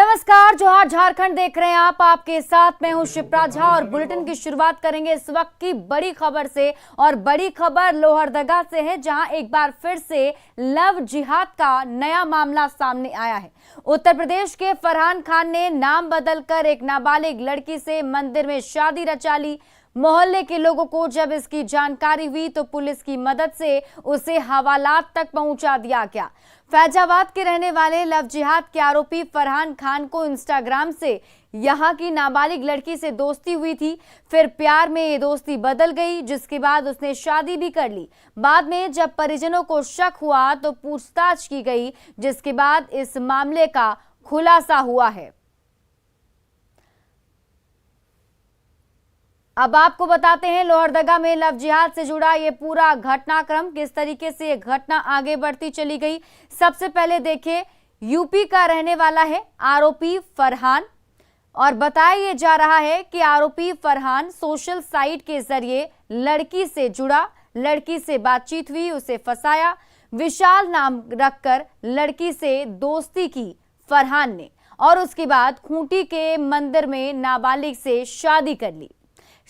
नमस्कार, जोहार झारखंड देख रहे हैं आप। आपके साथ मैं हूं शिप्रा झा और बुलेटिन की शुरुआत करेंगे इस वक्त की बड़ी खबर से। और बड़ी खबर लोहरदगा से है, जहां एक बार फिर से लव जिहाद का नया मामला सामने आया है। उत्तर प्रदेश के फरहान खान ने नाम बदलकर एक नाबालिग लड़की से मंदिर में शादी रचा ली। मोहल्ले के लोगों को जब इसकी जानकारी हुई तो पुलिस की मदद से उसे हवालात तक पहुंचा दिया गया। फैजाबाद के रहने वाले लव जिहाद के आरोपी फरहान खान को इंस्टाग्राम से यहां की नाबालिग लड़की से दोस्ती हुई थी। फिर प्यार में ये दोस्ती बदल गई, जिसके बाद उसने शादी भी कर ली। बाद में जब परिजनों को शक हुआ तो पूछताछ की गई, जिसके बाद इस मामले का खुलासा हुआ है। अब आपको बताते हैं लोहरदगा में लव जिहाद से जुड़ा ये पूरा घटनाक्रम, किस तरीके से ये घटना आगे बढ़ती चली गई। सबसे पहले देखिए, यूपी का रहने वाला है आरोपी फरहान, और बताया ये जा रहा है कि आरोपी फरहान सोशल साइट के जरिए लड़की से जुड़ा, लड़की से बातचीत हुई, उसे फंसाया। विशाल नाम रखकर लड़की से दोस्ती की फरहान ने, और उसके बाद खूंटी के मंदिर में नाबालिग से शादी कर ली।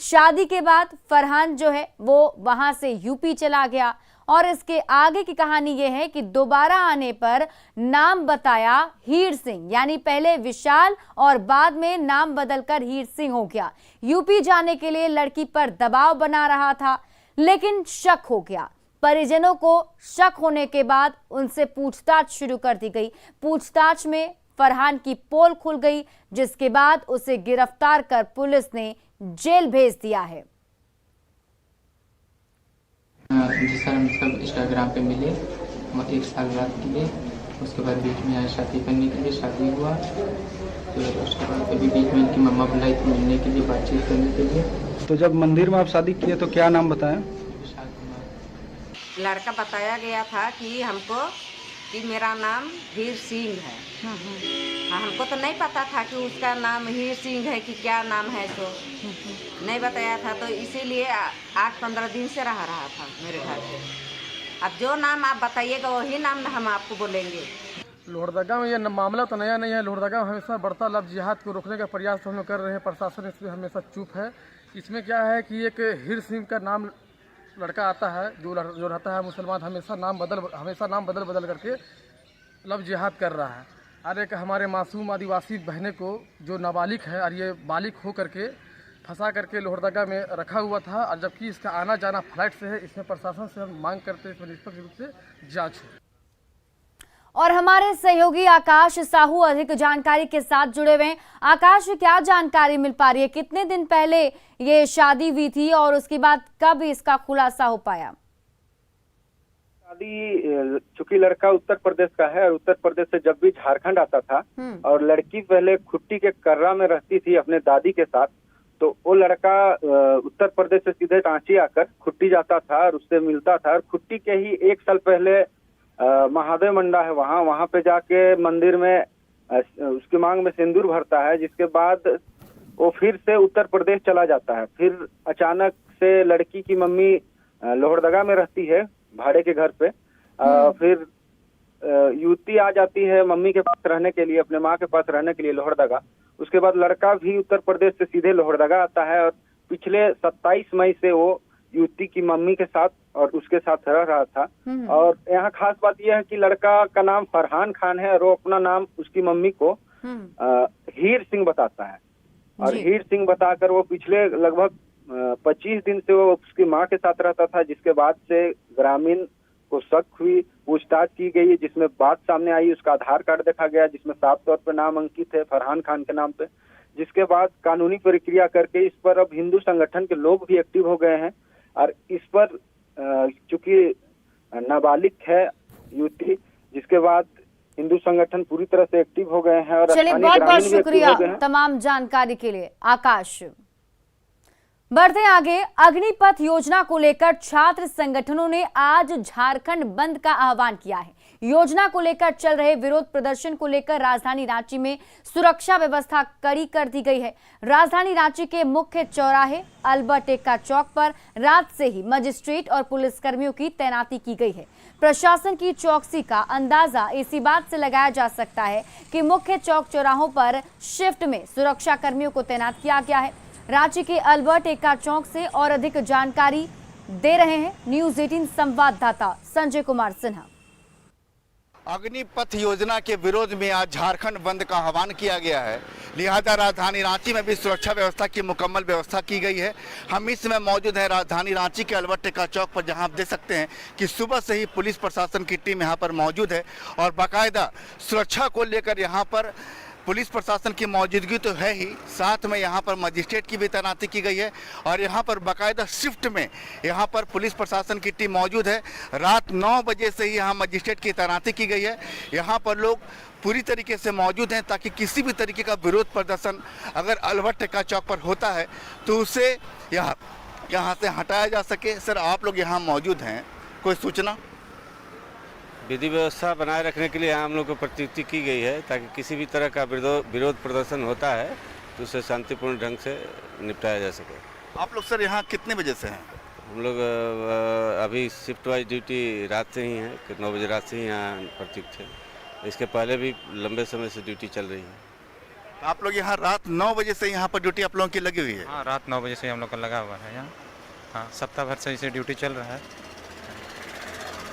शादी के बाद फरहान जो है वो वहां से यूपी चला गया, और इसके आगे की कहानी ये है कि दोबारा आने पर नाम बताया हीर सिंह, यानी पहले विशाल और बाद में नाम बदलकर हीर सिंह हो गया। यूपी जाने के लिए लड़की पर दबाव बना रहा था, लेकिन शक हो गया। परिजनों को शक होने के बाद उनसे पूछताछ शुरू कर दी गई। पूछताछ में फरहान की पोल खुल गई, जिसके बाद उसे गिरफ्तार कर पुलिस ने जेल भेज दिया है। जी सर, हम सब इंस्टाग्राम पे मिले 1 साल बाद के लिए। उसके बाद बीच में आए शादी करने के लिए, शादी हुआ। तो उसके बाद अभी बीच में इनकी मम्मा बुलाई थी मिलने के लिए, बातचीत करने के लिए। तो जब मंदिर में आप शादी किए तो क्या नाम बताया? लड़का बताया गया था कि हमको कि मेरा नाम हीर सिंह है। हमको तो नहीं पता था कि उसका नाम हीर सिंह है कि क्या नाम है, तो नहीं बताया था। तो इसीलिए 8-15 दिन से रहा था मेरे घर पे। अब जो नाम आप बताइएगा वही नाम हम आपको बोलेंगे। लोहरदगा में ये मामला तो नया नहीं है। लोहरदगा में हमेशा बढ़ता लव जिहाद को रोकने का प्रयास हम लोग कर रहे हैं। प्रशासन इसमें हमेशा चुप है। इसमें क्या है कि एक हीर सिंह का नाम लड़का आता है, जो रहता है मुसलमान, हमेशा नाम बदल करके लव जिहाद कर रहा है। और एक हमारे मासूम आदिवासी बहने को जो नाबालिग है और ये बालिग हो करके फंसा करके लोहरदगा में रखा हुआ था, और जबकि इसका आना जाना फ्लाइट से है। इसमें प्रशासन से हम मांग करते हैं इसमें निष्पक्ष रूप से जांच हो। और हमारे सहयोगी आकाश साहू अधिक जानकारी के साथ जुड़े हुए हैं। आकाश, क्या जानकारी मिल पा रही है? कितने दिन पहले ये शादी हुई थी और उसके बाद कब इसका खुलासा हो पाया? शादी, चूंकि लड़का उत्तर प्रदेश का है और उत्तर प्रदेश से जब भी झारखंड आता था और लड़की पहले खुट्टी के कर्रा में रहती थी अपने दादी के साथ, तो वो लड़का उत्तर प्रदेश से सीधे रांची आकर खुट्टी जाता था और उससे मिलता था। और खुट्टी के ही 1 साल पहले महादेव मंडा है वहाँ पे जाके मंदिर में उसकी मांग में सिंदूर भरता है, जिसके बाद वो फिर से उत्तर प्रदेश चला जाता है। फिर अचानक से लड़की की मम्मी लोहरदगा में रहती है भाड़े के घर पे। फिर युवती आ जाती है मम्मी के पास रहने के लिए, अपने माँ के पास रहने के लिए लोहरदगा। उसके बाद लड़का भी उत्तर प्रदेश से सीधे लोहरदगा आता है, और पिछले 27 मई से वो युवती की मम्मी के साथ और उसके साथ रह रहा था। और यहाँ खास बात यह है कि लड़का का नाम फरहान खान है और वो अपना नाम उसकी मम्मी को हीर सिंह बताता है। और हीर सिंह बताकर वो पिछले लगभग 25 दिन से वो उसकी माँ के साथ रहता था, जिसके बाद से ग्रामीण को शक हुई, पूछताछ की गई, जिसमें बात सामने आई। उसका आधार कार्ड देखा गया जिसमें साफ तौर पे नाम अंकित है फरहान खान के नाम पे। जिसके बाद कानूनी प्रक्रिया करके इस पर अब हिंदू संगठन के लोग भी एक्टिव हो गए हैं। और इस पर चूंकि नाबालिग है युवती, जिसके बाद हिंदू संगठन पूरी तरह से एक्टिव हो गए हैं। और चलिए, बहुत बहुत शुक्रिया तमाम जानकारी के लिए आकाश। बढ़ते आगे, अग्निपथ योजना को लेकर छात्र संगठनों ने आज झारखंड बंद का आह्वान किया है। योजना को लेकर चल रहे विरोध प्रदर्शन को लेकर राजधानी रांची में सुरक्षा व्यवस्था कड़ी कर दी गई है। राजधानी रांची के मुख्य चौराहे अल्बर्ट एक्का चौक पर रात से ही मजिस्ट्रेट और पुलिसकर्मियों की तैनाती की गई है। प्रशासन की चौकसी का अंदाजा इसी बात से लगाया जा सकता है कि मुख्य चौक चौराहों पर शिफ्ट में सुरक्षा कर्मियों को तैनात किया गया है। रांची के अल्बर्ट एक्का चौक से और अधिक जानकारी दे रहे हैं न्यूज़ 18 संवाददाता संजय कुमार सिन्हा। अग्निपथ योजना के विरोध में आज झारखंड बंद का आह्वान किया गया है, लिहाजा राजधानी रांची में भी सुरक्षा व्यवस्था की मुकम्मल व्यवस्था की गई है। हम इस समय मौजूद हैं राजधानी रांची के अल्बर्ट एक्का चौक पर, जहां आप देख सकते हैं कि सुबह से ही पुलिस प्रशासन की टीम यहां पर मौजूद है और बाकायदा सुरक्षा को लेकर यहां पर पुलिस प्रशासन की मौजूदगी तो है ही, साथ में यहाँ पर मजिस्ट्रेट की भी तैनाती की गई है और यहाँ पर बाकायदा शिफ्ट में यहाँ पर पुलिस प्रशासन की टीम मौजूद है। रात 9 बजे से ही यहाँ मजिस्ट्रेट की तैनाती की गई है। यहाँ पर लोग पूरी तरीके से मौजूद हैं ताकि किसी भी तरीके का विरोध प्रदर्शन अगर अल्बर्ट एक्का चौक पर होता है तो उसे यहाँ से हटाया जा सके। सर, आप लोग यहाँ मौजूद हैं, कोई सूचना? विधि व्यवस्था बनाए रखने के लिए हम लोग को प्रतियुक्ति की गई है ताकि किसी भी तरह का विरोध प्रदर्शन होता है तो उसे शांतिपूर्ण ढंग से निपटाया जा सके। आप लोग सर यहाँ कितने बजे से हैं? हम लोग अभी शिफ्ट वाइज ड्यूटी रात से ही है, 9 बजे रात से ही यहाँ प्रतियुक्त है। इसके पहले भी लंबे समय से ड्यूटी चल रही है। आप लोग यहाँ रात 9 बजे से यहाँ पर ड्यूटी आप लोगों की लगी हुई है? हाँ, रात 9 बजे से हम लोग का लगा हुआ है यहाँ। हाँ, सप्ताह भर से इसे ड्यूटी चल रहा है।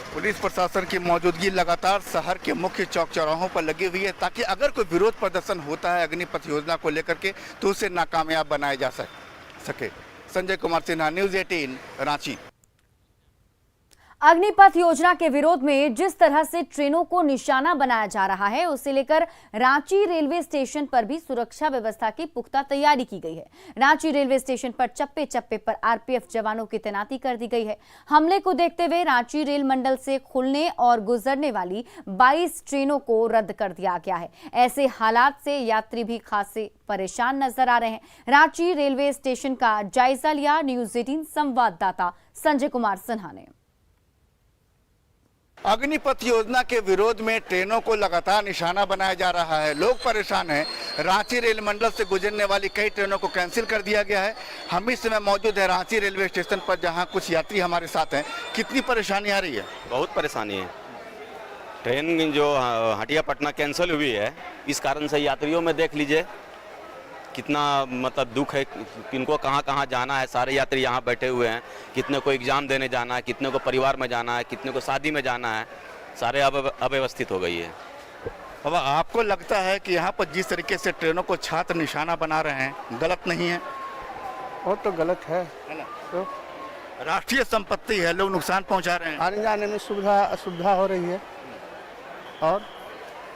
पुलिस प्रशासन की मौजूदगी लगातार शहर के मुख्य चौक चौराहों पर लगी हुई है ताकि अगर कोई विरोध प्रदर्शन होता है अग्निपथ योजना को लेकर के तो उसे नाकामयाब बनाया जा सके। संजय कुमार सिन्हा, न्यूज़ 18 रांची। अग्निपथ योजना के विरोध में जिस तरह से ट्रेनों को निशाना बनाया जा रहा है, उसे लेकर रांची रेलवे स्टेशन पर भी सुरक्षा व्यवस्था की पुख्ता तैयारी की गई है। रांची रेलवे स्टेशन पर चप्पे चप्पे पर आरपीएफ जवानों की तैनाती कर दी गई है। हमले को देखते हुए रांची रेल मंडल से खुलने और गुजरने वाली 22 ट्रेनों को रद्द कर दिया गया है। ऐसे हालात से यात्री भी खासे परेशान नजर आ रहे हैं। रांची रेलवे स्टेशन का जायजा लिया न्यूज़ 18 संवाददाता संजय कुमार सिन्हा ने। अग्निपथ योजना के विरोध में ट्रेनों को लगातार निशाना बनाया जा रहा है। लोग परेशान हैं। रांची रेल मंडल से गुजरने वाली कई ट्रेनों को कैंसिल कर दिया गया है। हम इस समय मौजूद है रांची रेलवे स्टेशन पर, जहां कुछ यात्री हमारे साथ हैं। कितनी परेशानी आ रही है? बहुत परेशानी है। ट्रेन जो हटिया पटना कैंसिल हुई है, इस कारण से यात्रियों में देख लीजिए कितना मतलब दुख है। किनको कहाँ कहाँ जाना है, सारे यात्री यहाँ बैठे हुए हैं। कितने को एग्जाम देने जाना है, कितने को परिवार में जाना है, कितने को शादी में जाना है, सारे अव्यवस्थित हो गई है। अब आपको लगता है कि यहाँ पर जिस तरीके से ट्रेनों को छात्र निशाना बना रहे हैं, गलत नहीं है? वो तो गलत है। तो राष्ट्रीय संपत्ति है, लोग नुकसान पहुँचा रहे हैं। आने जाने में असुविधा हो रही है और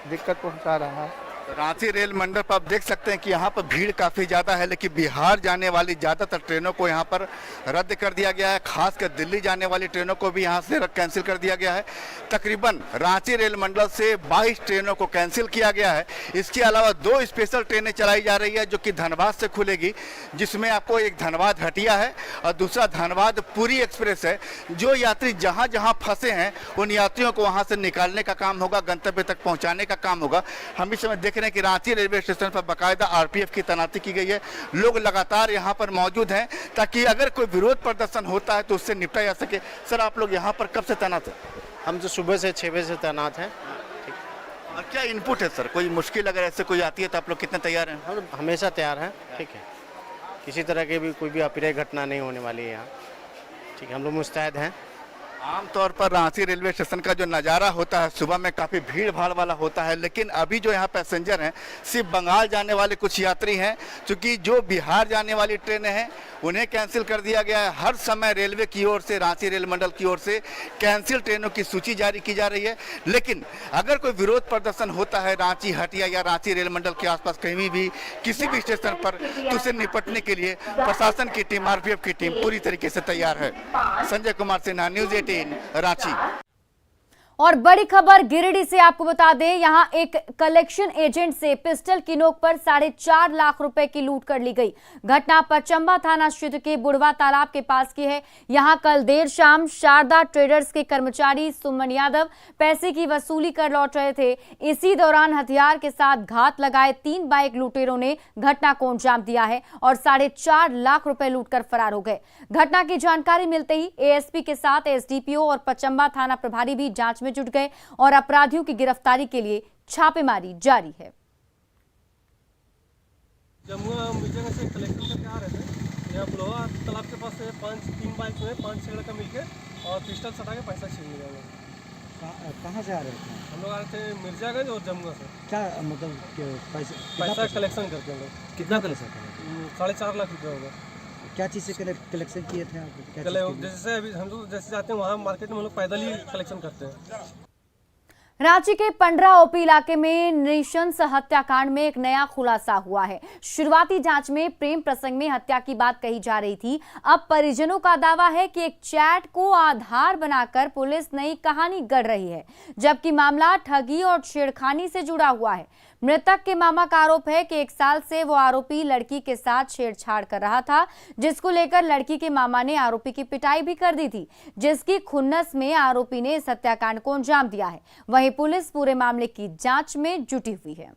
दिक्कत पहुँचा रहा है। रांची रेल मंडल पर आप देख सकते हैं कि यहाँ पर भीड़ काफ़ी ज़्यादा है, लेकिन बिहार जाने वाली ज़्यादातर ट्रेनों को यहाँ पर रद्द कर दिया गया है। खासकर दिल्ली जाने वाली ट्रेनों को भी यहाँ से कैंसिल कर दिया गया है। तकरीबन रांची रेल मंडल से 22 ट्रेनों को कैंसिल किया गया है। इसके अलावा 2 स्पेशल ट्रेनें चलाई जा रही है जो कि धनबाद से खुलेगी, जिसमें आपको एक धनबाद हटिया है और दूसरा धनबाद पुरी एक्सप्रेस है। जो यात्री जहाँ जहाँ फंसे हैं उन यात्रियों को वहाँ से निकालने का काम होगा, गंतव्य तक पहुँचाने का काम होगा। हम इस समय देख रहे हैं कि रांची रेलवे स्टेशन पर बाकायदा आरपीएफ की तैनाती की गई है। लोग लगातार यहाँ पर मौजूद हैं ताकि अगर कोई विरोध प्रदर्शन होता है तो उससे निपटा जा सके। सर, आप लोग यहाँ पर कब से तैनात हैं? हम तो सुबह से 6 बजे से तैनात हैं। और क्या इनपुट है सर? कोई मुश्किल अगर ऐसे कोई आती है तो आप लोग कितने तैयार हैं? हम हमेशा तैयार हैं। ठीक है, किसी तरह की भी कोई भी अप्रिय घटना नहीं होने वाली है यहाँ। ठीक है, हम लोग मुस्तैद हैं। आमतौर पर रांची रेलवे स्टेशन का जो नज़ारा होता है सुबह में काफ़ी भीड़ भाड़ वाला होता है, लेकिन अभी जो यहाँ पैसेंजर हैं सिर्फ बंगाल जाने वाले कुछ यात्री हैं। क्योंकि जो बिहार जाने वाली ट्रेनें हैं उन्हें कैंसिल कर दिया गया है। हर समय रेलवे की ओर से, रांची रेल मंडल की ओर से कैंसिल ट्रेनों की सूची जारी की जा रही है। लेकिन अगर कोई विरोध प्रदर्शन होता है रांची हटिया या रांची रेल मंडल के आसपास कहीं भी किसी भी स्टेशन पर, तो उससे निपटने के लिए प्रशासन की टीम, आरपीएफ की टीम पूरी तरीके से तैयार है। संजय कुमार सिन्हा, न्यूज़ 18 रांची। और बड़ी खबर गिरिडीह से आपको बता दें, यहां एक कलेक्शन एजेंट से पिस्टल की नोक पर 4.5 लाख रुपए की लूट कर ली गई। घटना पचंबा थाना क्षेत्र के बुढ़वा तालाब के पास की है। यहां कल देर शाम शारदा ट्रेडर्स के कर्मचारी सुमन यादव पैसे की वसूली कर लौट रहे थे। इसी दौरान हथियार के साथ घात लगाए 3 बाइक लुटेरों ने घटना को अंजाम दिया है और 4.5 लाख रुपए लूटकर फरार हो गए। घटना की जानकारी मिलते ही एएसपी के साथ एसडीपीओ और पचंबा थाना प्रभारी भी जांच में जुट गए और अपराधियों की गिरफ्तारी के लिए छापेमारी जारी है। जमुआ मीटिंग से कलेक्शन करके आ रहे थे, यहाँ बुढ़वा तालाब के पास से 3 बाइक में 5-6 लड़का मिलके और पिस्टल सटा के पैसा छीन लिया। कहाँ से आ रहे थे? हम लोग आ रहे थे मिर्जागंज और जमुआ से। क्या मतलब पैसा कलेक्शन करके हम लोग। कितना कलेक्शन? 4.5 लाख रुपया होगा। क्या चीज़ से कलेक्शन किए थे आप? जैसे अभी हम लोग जैसे जाते हैं वहाँ मार्केट में हम लोग पैदल ही कलेक्शन करते हैं। रांची के पंडरा ओपी इलाके में नृशंस हत्याकांड में एक नया खुलासा हुआ है। शुरुआती जांच में प्रेम प्रसंग में हत्या की बात कही जा रही थी। अब परिजनों का दावा है कि एक चैट को आधार बनाकर पुलिस नई कहानी गढ़ रही है, जबकि मामला ठगी और छेड़खानी से जुड़ा हुआ है। मृतक के मामा का आरोप है कि 1 साल से वो आरोपी लड़की के साथ छेड़छाड़ कर रहा था, जिसको लेकर लड़की के मामा ने आरोपी की पिटाई भी कर दी थी, जिसकी खुन्नस में आरोपी ने इस हत्याकांड को अंजाम दिया है। वहीं पुलिस पूरे मामले की जांच में जुटी हुई है।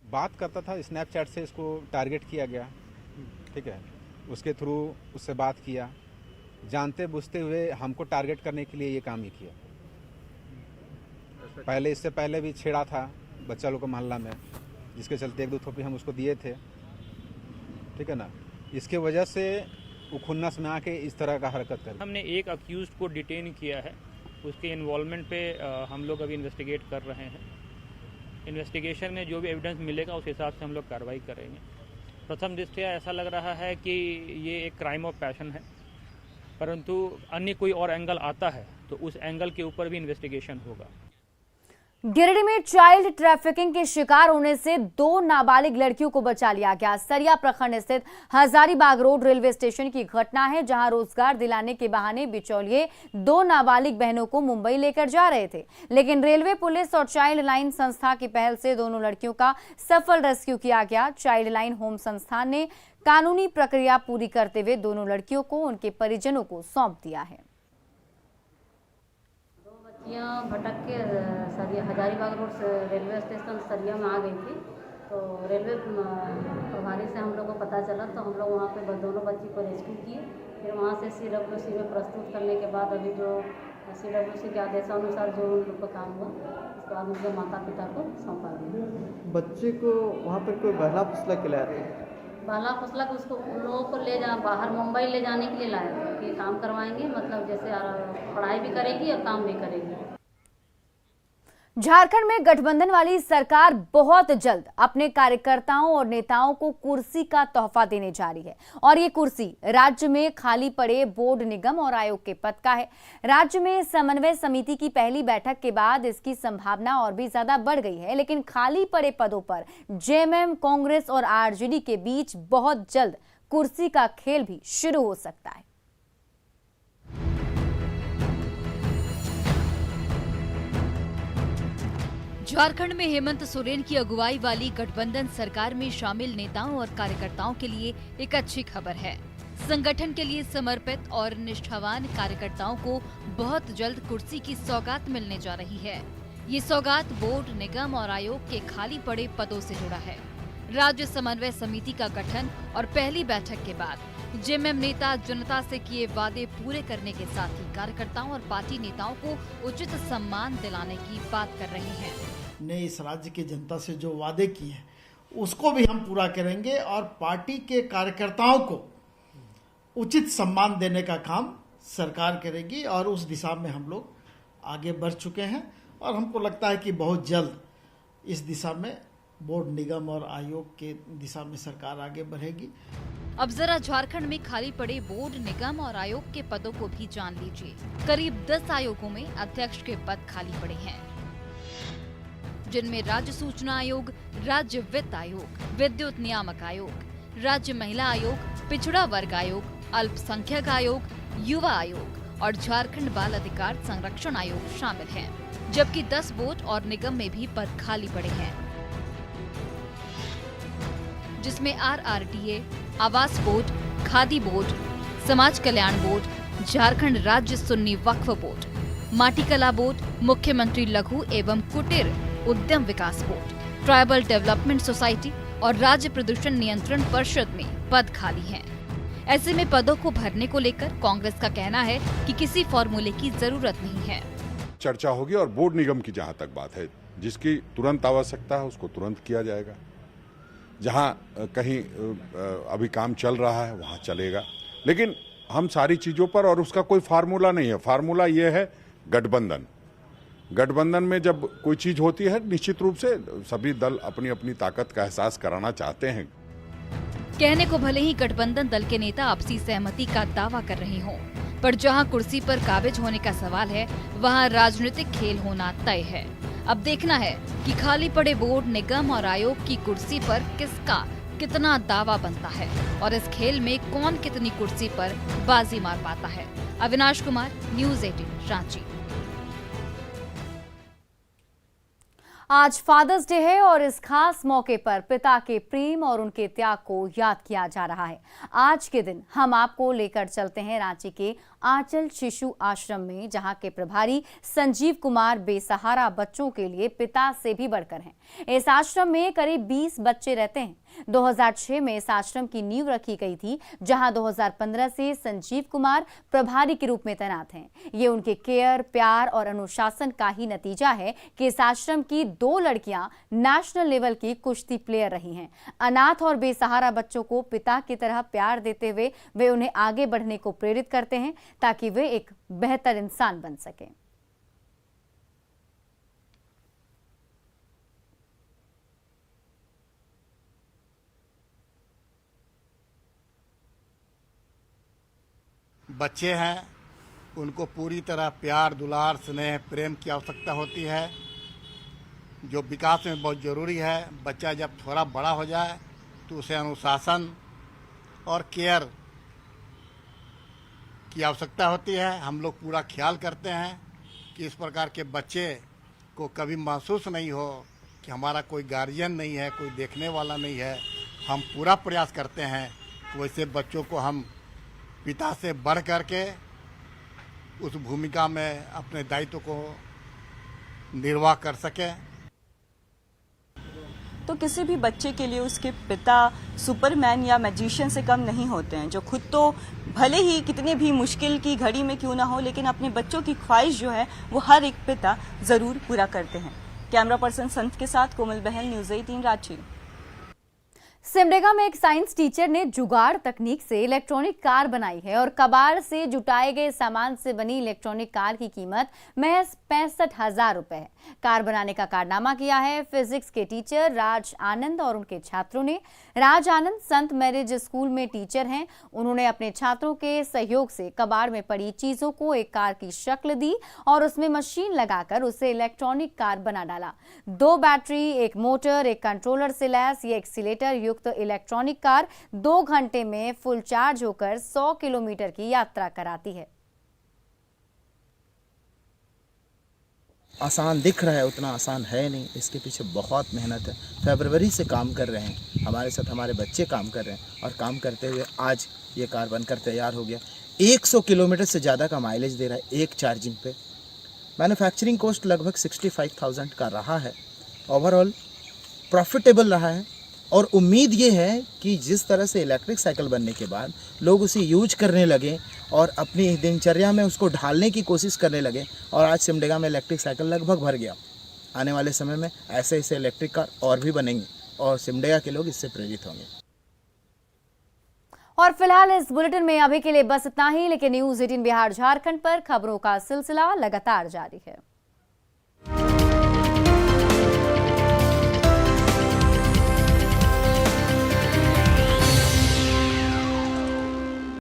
बात करता था, स्नैपचैट से इसको टारगेट किया गया, ठीक है, उसके थ्रू उससे बात किया, जानते बुझते हुए हमको टारगेट करने के लिए ये काम ही किया। पहले इससे पहले भी छेड़ा था बच्चा लोग को मोहल्ला में, जिसके चलते 1-2 थोपी हम उसको दिए थे, ठीक है ना। इसके वजह से वो खुन्नस में आके इस तरह का हरकत कर। हमने एक अक्यूज्ड को डिटेन किया है, उसके इन्वॉल्वमेंट पे हम लोग अभी इन्वेस्टिगेट कर रहे हैं। इन्वेस्टिगेशन में जो भी एविडेंस मिलेगा उस हिसाब से हम लोग कार्रवाई करेंगे। प्रथम दृष्टया ऐसा लग रहा है कि ये एक क्राइम ऑफ पैशन है, परंतु अन्य कोई और एंगल आता है तो उस एंगल के ऊपर भी इन्वेस्टिगेशन होगा। गिरिडीह में चाइल्ड ट्रैफिकिंग के शिकार होने से 2 नाबालिग लड़कियों को बचा लिया गया। सरिया प्रखंड स्थित हजारीबाग रोड रेलवे स्टेशन की घटना है, जहां रोजगार दिलाने के बहाने बिचौलिए 2 नाबालिग बहनों को मुंबई लेकर जा रहे थे, लेकिन रेलवे पुलिस और चाइल्ड लाइन संस्था की पहल से दोनों लड़कियों का सफल रेस्क्यू किया गया। चाइल्ड लाइन होम संस्थान ने कानूनी प्रक्रिया पूरी करते हुए दोनों लड़कियों को उनके परिजनों को सौंप दिया है। यहाँ भटक के सरिया हजारीबाग रोड से रेलवे स्टेशन सरिया में आ गई थी, तो रेलवे प्रभारी से हम लोग को पता चला, तो हम लोग वहाँ पे दोनों बच्ची को रेस्क्यू किए। फिर वहाँ से CWC में प्रस्तुत करने के बाद अभी जो CWC के आदेशानुसार जो उन लोग का काम हुआ, उसके बाद उनके माता पिता को सौंपा दिया। बच्चे को वहाँ पर कोई बहला फुसला खिलाया था? बहला फुसला को उसको उन लोगों को ले जा बाहर मुंबई ले जाने के लिए लाया था कि काम करवाएंगे, मतलब जैसे पढ़ाई भी करेगी और काम भी करेगी। झारखंड में गठबंधन वाली सरकार बहुत जल्द अपने कार्यकर्ताओं और नेताओं को कुर्सी का तोहफा देने जा रही है, और ये कुर्सी राज्य में खाली पड़े बोर्ड, निगम और आयोग के पद का है। राज्य में समन्वय समिति की पहली बैठक के बाद इसकी संभावना और भी ज्यादा बढ़ गई है, लेकिन खाली पड़े पदों पर जेएमएम, कांग्रेस और आरजेडी के बीच बहुत जल्द कुर्सी का खेल भी शुरू हो सकता है। झारखंड में हेमंत सोरेन की अगुवाई वाली गठबंधन सरकार में शामिल नेताओं और कार्यकर्ताओं के लिए एक अच्छी खबर है। संगठन के लिए समर्पित और निष्ठावान कार्यकर्ताओं को बहुत जल्द कुर्सी की सौगात मिलने जा रही है। ये सौगात बोर्ड, निगम और आयोग के खाली पड़े पदों से जुड़ा है। राज्य समन्वय समिति का गठन और पहली बैठक के बाद जेएमएम नेता जनता से किए वादे पूरे करने के साथ ही कार्यकर्ताओं और पार्टी नेताओं को उचित सम्मान दिलाने की बात कर रहे हैं। ने इस राज्य की जनता से जो वादे किए हैं उसको भी हम पूरा करेंगे और पार्टी के कार्यकर्ताओं को उचित सम्मान देने का काम सरकार करेगी, और उस दिशा में हम लोग आगे बढ़ चुके हैं और हमको लगता है कि बहुत जल्द इस दिशा में बोर्ड, निगम और आयोग के दिशा में सरकार आगे बढ़ेगी। अब जरा झारखंड में खाली पड़े बोर्ड, निगम और आयोग के पदों को भी जान लीजिए। करीब 10 आयोगों में अध्यक्ष के पद खाली पड़े हैं, जिनमें राज्य सूचना आयोग, राज्य वित्त आयोग, विद्युत नियामक आयोग, राज्य महिला आयोग, पिछड़ा वर्ग आयोग, अल्पसंख्यक आयोग, युवा आयोग, और झारखंड बाल अधिकार संरक्षण आयोग शामिल हैं, जबकि 10 बोर्ड और निगम में भी पद खाली पड़े हैं, जिसमें RRTA, आवास बोर्ड, खादी बोर्ड, समाज कल्याण बोर्ड, झारखंड राज्य सुन्नी वक्फ बोर्ड, माटी कला बोर्ड, मुख्यमंत्री लघु एवं कुटीर उद्यम विकास बोर्ड, ट्राइबल डेवलपमेंट सोसाइटी और राज्य प्रदूषण नियंत्रण परिषद में पद खाली हैं। ऐसे में पदों को भरने को लेकर कांग्रेस का कहना है कि किसी फॉर्मूले की जरूरत नहीं है। चर्चा होगी और बोर्ड निगम की जहां तक बात है, जिसकी तुरंत आवश्यकता है उसको तुरंत किया जाएगा। जहां कहीं अभी काम चल रहा है वहां चलेगा, लेकिन हम सारी चीजों पर, और उसका कोई फार्मूला नहीं है। फार्मूला ये है गठबंधन। गठबंधन में जब कोई चीज होती है, निश्चित रूप से सभी दल अपनी अपनी ताकत का एहसास कराना चाहते हैं। कहने को भले ही गठबंधन दल के नेता आपसी सहमति का दावा कर रहे हों, पर जहां कुर्सी पर काबिज होने का सवाल है, वहां राजनीतिक खेल होना तय है। अब देखना है कि खाली पड़े बोर्ड, निगम और आयोग की कुर्सी पर किसका कितना दावा बनता है और इस खेल में कौन कितनी कुर्सी पर बाजी मार पाता है। अविनाश कुमार, न्यूज़ 18 रांची। आज फादर्स डे है और इस खास मौके पर पिता के प्रेम और उनके त्याग को याद किया जा रहा है। आज के दिन हम आपको लेकर चलते हैं रांची के आंचल शिशु आश्रम में, जहां के प्रभारी संजीव कुमार बेसहारा बच्चों के लिए पिता से भी बढ़कर हैं। इस आश्रम में करीब 20 बच्चे रहते हैं। 2006 में इस आश्रम की नींव रखी गई थी, जहां 2015 से संजीव कुमार प्रभारी के रूप में तैनात हैं। ये उनके केयर, प्यार और अनुशासन का ही नतीजा है कि इस आश्रम की 2 लड़कियां नेशनल लेवल की कुश्ती प्लेयर रही हैं। अनाथ और बेसहारा बच्चों को पिता की तरह प्यार देते हुए वे उन्हें आगे बढ़ने को प्रेरित करते हैं, ताकि वे एक बेहतर इंसान बन सकें। बच्चे हैं, उनको पूरी तरह प्यार, दुलार, स्नेह, प्रेम की आवश्यकता होती है, जो विकास में बहुत ज़रूरी है। बच्चा जब थोड़ा बड़ा हो जाए तो उसे अनुशासन और केयर की आवश्यकता होती है। हम लोग पूरा ख्याल करते हैं कि इस प्रकार के बच्चे को कभी महसूस नहीं हो कि हमारा कोई गार्जियन नहीं है, कोई देखने वाला नहीं है। हम पूरा प्रयास करते हैं कि वैसे बच्चों को हम पिता से बढ़ करके उस भूमिका में अपने दायित्व को निर्वाह कर सकें। तो किसी भी बच्चे के लिए उसके पिता सुपरमैन या मैजिशियन से कम नहीं होते हैं, जो खुद तो भले ही कितने भी मुश्किल की घड़ी में क्यों ना हो, लेकिन अपने बच्चों की ख्वाहिश जो है वो हर एक पिता जरूर पूरा करते हैं। कैमरा पर्सन संत के साथ कोमल बहल, न्यूज़ 18 रांची। सिमडेगा में एक साइंस टीचर ने जुगाड़ तकनीक से इलेक्ट्रॉनिक कार बनाई है और कबाड़ से जुटाए गए सामान से बनी इलेक्ट्रॉनिक कार की कीमत महज 65,000 रुपए है। कार बनाने का कारनामा किया है फिजिक्स के टीचर राज आनंद और उनके छात्रों ने। राज आनंद संत मैरिज स्कूल में टीचर हैं। उन्होंने अपने छात्रों के सहयोग से कबाड़ में पड़ी चीजों को एक कार की शक्ल दी और उसमें मशीन लगाकर उसे इलेक्ट्रॉनिक कार बना डाला। 2 बैटरी, एक मोटर, एक कंट्रोलर से लैस ये एक्सीलेटर युक्त इलेक्ट्रॉनिक कार 2 घंटे में फुल चार्ज होकर 100 किलोमीटर की यात्रा कराती है। आसान दिख रहा है, उतना आसान है नहीं। इसके पीछे बहुत मेहनत है। फरवरी से काम कर रहे हैं, हमारे साथ हमारे बच्चे काम कर रहे हैं और काम करते हुए आज ये कार बनकर तैयार हो गया। 100 किलोमीटर से ज़्यादा का माइलेज दे रहा है एक चार्जिंग पे। मैन्युफैक्चरिंग कॉस्ट लगभग 65,000 का रहा है। ओवरऑल प्रॉफिटेबल रहा है और उम्मीद ये है कि जिस तरह से इलेक्ट्रिक साइकिल बनने के बाद लोग उसे यूज करने लगे और अपनी दिनचर्या में उसको ढालने की कोशिश करने लगे और आज सिमडेगा में इलेक्ट्रिक साइकिल लगभग भर गया। आने वाले समय में ऐसे ऐसे इलेक्ट्रिक कार और भी बनेंगे और सिमडेगा के लोग इससे प्रेरित होंगे। और फिलहाल इस बुलेटिन में अभी के लिए बस इतना ही, लेकिन न्यूज़ 18 बिहार झारखंड पर खबरों का सिलसिला लगातार जारी है।